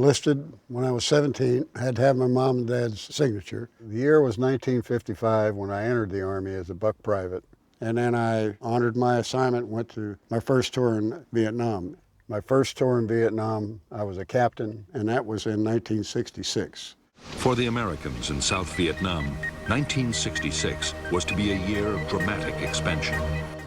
enlisted when I was 17. I had to have my mom and dad's signature. The year was 1955 when I entered the Army as a buck private. And then I honored my assignment, went to my first tour in Vietnam. My first tour in Vietnam, I was a captain, and that was in 1966. For the Americans in South Vietnam, 1966 was to be a year of dramatic expansion.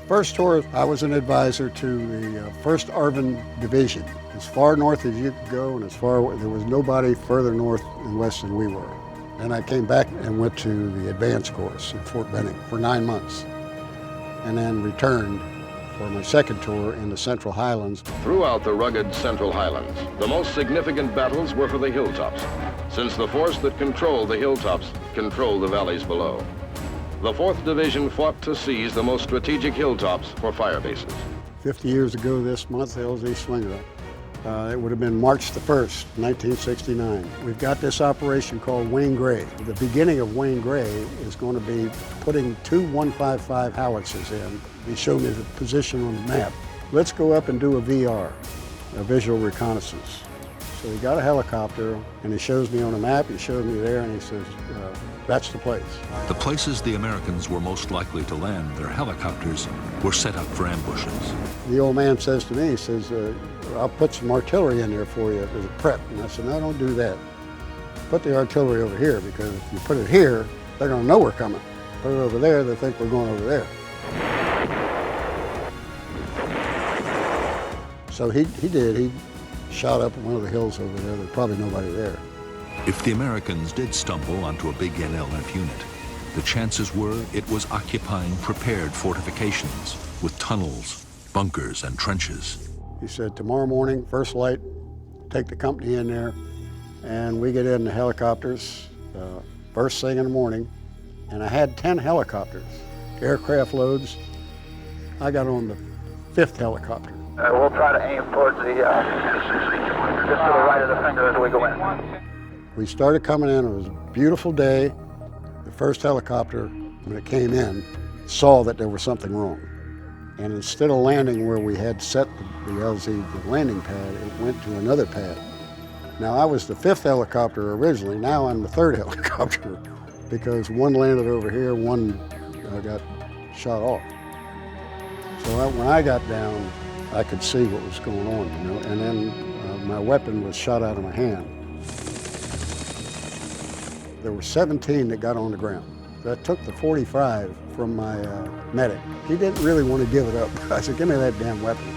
First tour, I was an advisor to the 1st ARVN Division. As far north as you could go, and there was nobody further north and west than we were. And I came back and went to the advance course in Fort Benning for 9 months, and then returned for my second tour in the Central Highlands. Throughout the rugged Central Highlands, the most significant battles were for the hilltops, since the force that controlled the hilltops controlled the valleys below. The 4th Division fought to seize the most strategic hilltops for fire bases. 50 years ago this month, LZ Slinger. It would have been March the 1st, 1969. We've got this operation called Wayne Gray. The beginning of Wayne Gray is going to be putting 2 155 howitzers in. He showed me the position on the map. Let's go up and do a VR, a visual reconnaissance. So he got a helicopter, and he shows me on a map, he showed me there, and he says, that's the place. The places the Americans were most likely to land their helicopters were set up for ambushes. The old man says to me, he says, I'll put some artillery in there for you as a prep. And I said, no, don't do that. Put the artillery over here, because if you put it here, they're going to know we're coming. Put it over there, they think we're going over there. So he did. He shot up one of the hills over there. There's probably nobody there. If the Americans did stumble onto a big NLF unit, the chances were it was occupying prepared fortifications with tunnels, bunkers, and trenches. He said, tomorrow morning, first light, take the company in there, and we get in the helicopters first thing in the morning. And I had 10 helicopters, aircraft loads. I got on the 5th helicopter. We'll try to aim towards the, just to the right of the finger as we go in. We started coming in, it was a beautiful day. The first helicopter, when it came in, saw that there was something wrong. And instead of landing where we had set the LZ, the landing pad, it went to another pad. Now I was the 5th helicopter originally, now I'm the 3rd helicopter, because one landed over here, one got shot off. So when I got down, I could see what was going on, you know, and then my weapon was shot out of my hand. There were 17 that got on the ground. That took the 45 from my medic. He didn't really want to give it up. I said, give me that damn weapon.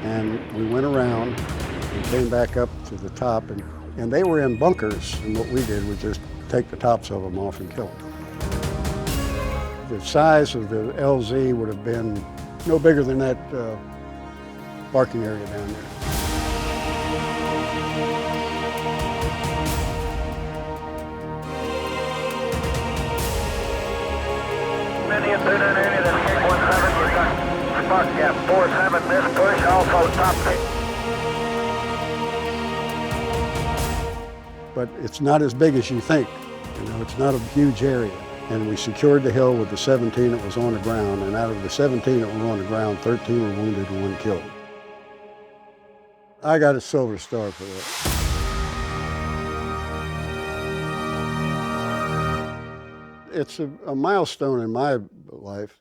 And we went around and came back up to the top, and they were in bunkers, and what we did was just take the tops of them off and kill them. The size of the LZ would have been no bigger than that parking area down there. Indian tuner in area, that's King 17, you've got spark gap 47, miss push, also top pick. But it's not as big as you think. You know, it's not a huge area. And we secured the hill with the 17 that was on the ground, and out of the 17 that were on the ground, 13 were wounded and 1 killed. I got a Silver Star for that. It's a milestone in my life,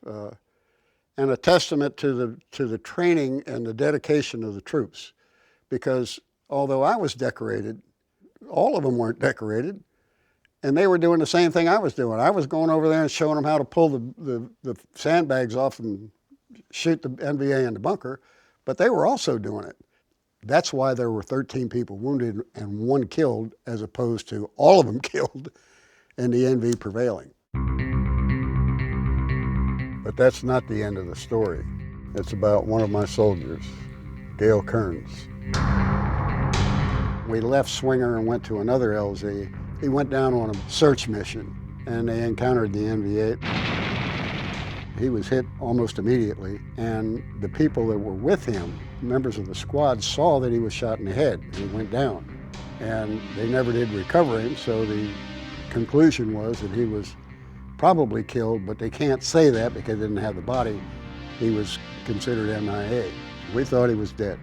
and a testament to the training and the dedication of the troops. Because although I was decorated, all of them weren't decorated. And they were doing the same thing I was doing. I was going over there and showing them how to pull the sandbags off and shoot the NVA in the bunker, but they were also doing it. That's why there were 13 people wounded and 1 killed, as opposed to all of them killed and the NV prevailing. But that's not the end of the story. It's about one of my soldiers, Gail Kerns. We left Swinger and went to another LZ. He went down on a search mission, and they encountered the NV-8. He was hit almost immediately, and the people that were with him, members of the squad, saw that he was shot in the head, and he went down. And they never did recover him, so the conclusion was that he was probably killed, but they can't say that because they didn't have the body. He was considered MIA. We thought he was dead.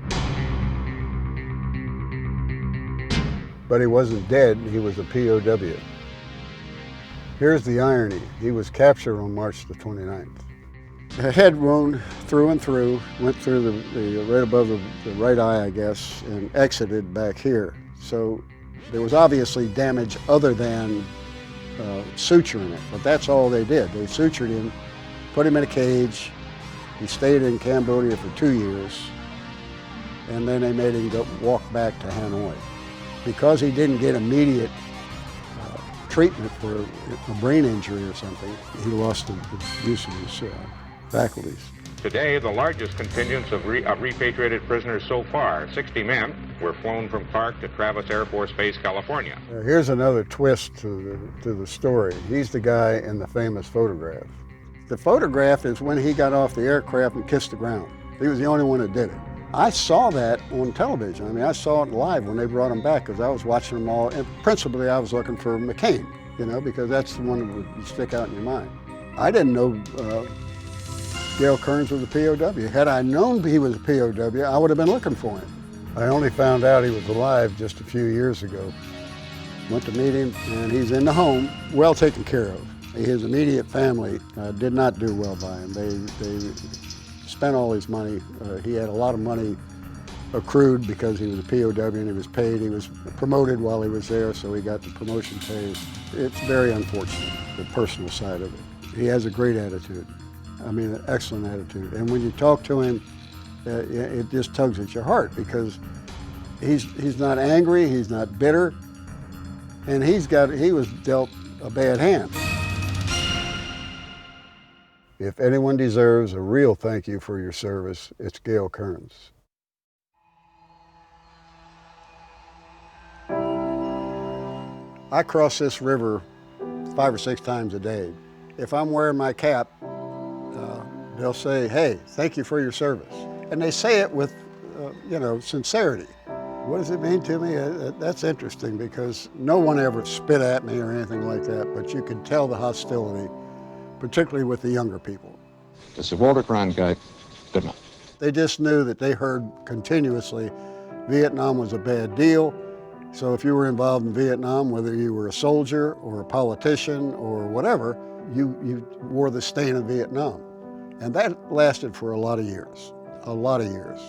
but he wasn't dead, he was a POW. Here's the irony, he was captured on March the 29th. A head wound through and through, went through the right above the right eye, I guess, and exited back here. So there was obviously damage other than suturing it, but that's all they did. They sutured him, put him in a cage. He stayed in Cambodia for 2 years, and then they made him walk back to Hanoi. Because he didn't get immediate treatment for a brain injury or something, he lost the use of his faculties. Today, the largest contingents of repatriated prisoners so far, 60 men, were flown from Clark to Travis Air Force Base, California. Here's another twist to the story. He's the guy in the famous photograph. The photograph is when he got off the aircraft and kissed the ground. He was the only one that did it. I saw that on television. I mean, I saw it live when they brought him back because I was watching them all. And principally, I was looking for McCain, you know, because that's the one that would stick out in your mind. I didn't know Gail Kerns was a POW. Had I known he was a POW, I would have been looking for him. I only found out he was alive just a few years ago. Went to meet him, and he's in the home, well taken care of. His immediate family did not do well by him. They spent all his money. He had a lot of money accrued because he was a POW and he was paid. He was promoted while he was there, so he got the promotion pay. It's very unfortunate, the personal side of it. He has a great attitude. I mean, an excellent attitude. And when you talk to him, it just tugs at your heart because he's not angry, he's not bitter, and he was dealt a bad hand. If anyone deserves a real thank you for your service, it's Gail Kerns. I cross this river 5 or 6 times a day. If I'm wearing my cap, they'll say, "Hey, thank you for your service." And they say it with, sincerity. What does it mean to me? That's interesting because no one ever spit at me or anything like that, but you could tell the hostility, particularly with the younger people. This is Walter Cronkite. Good enough. They just knew that they heard continuously Vietnam was a bad deal. So if you were involved in Vietnam, whether you were a soldier or a politician or whatever, you wore the stain of Vietnam. And that lasted for a lot of years, a lot of years.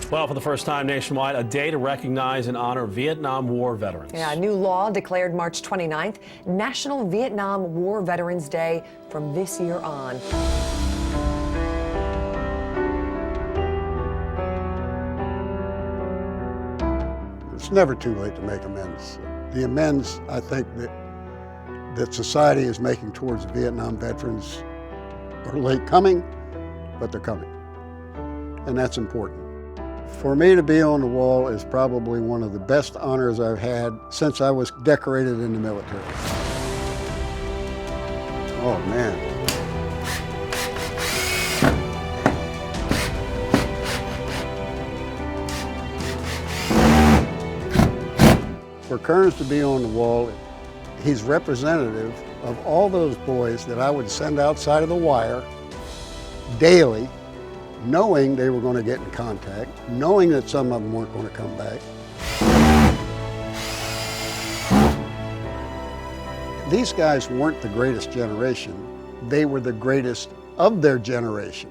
Well, for the first time nationwide, a day to recognize and honor Vietnam War veterans. Yeah, a new law declared March 29th National Vietnam War Veterans Day from this year on. It's never too late to make amends. The amends, I think, that society is making towards Vietnam veterans are late coming, but they're coming. And that's important. For me to be on the wall is probably one of the best honors I've had since I was decorated in the military. Oh, man. For Kerns to be on the wall, he's representative of all those boys that I would send outside of the wire daily, knowing they were going to get in contact, knowing that some of them weren't going to come back. These guys weren't the greatest generation. They were the greatest of their generation.